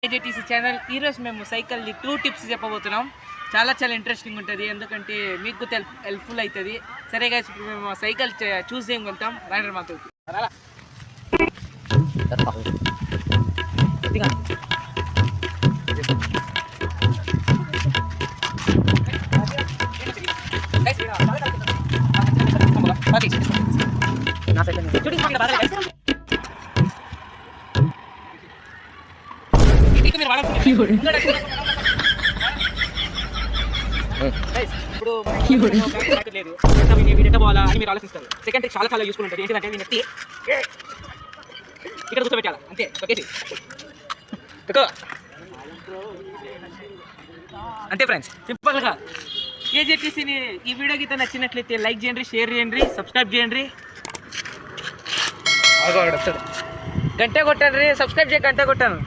ఏజేటీసీ channel. ఈరోజు మేము cycle 2 tips చెప్పబోతున్నాం. చాలా ఇంట్రెస్టింగ్ ఉంటుంది, ఎందుకంటే మీకు హెల్ప్ఫుల్ అవుతుంది. సరే గైస్, ఇప్పుడు మేము సైకిల్ చూస్ చేయగలుగుతాం. రైడర్ మాతో ఇప్పుడు లేదు పోవాలా అని మీరు ఆలోచిస్తారు. సెకండ్ చాలా యూస్ఫుల్ ఉంటుంది. ఏంటంటే మీ నెత్తి ఇక్కడ కూర్చోబెట్టాలి, అంతే. ఓకేసి అంతే ఫ్రెండ్స్, సింపుల్గా. ఏజేటీసీని ఈ వీడియో గీత నచ్చినట్లయితే లైక్ చేయండి, షేర్ చేయండి, సబ్స్క్రైబ్ చేయండి. గంట కొట్టండి, సబ్స్క్రైబ్ చేయ గంట కొట్టాను.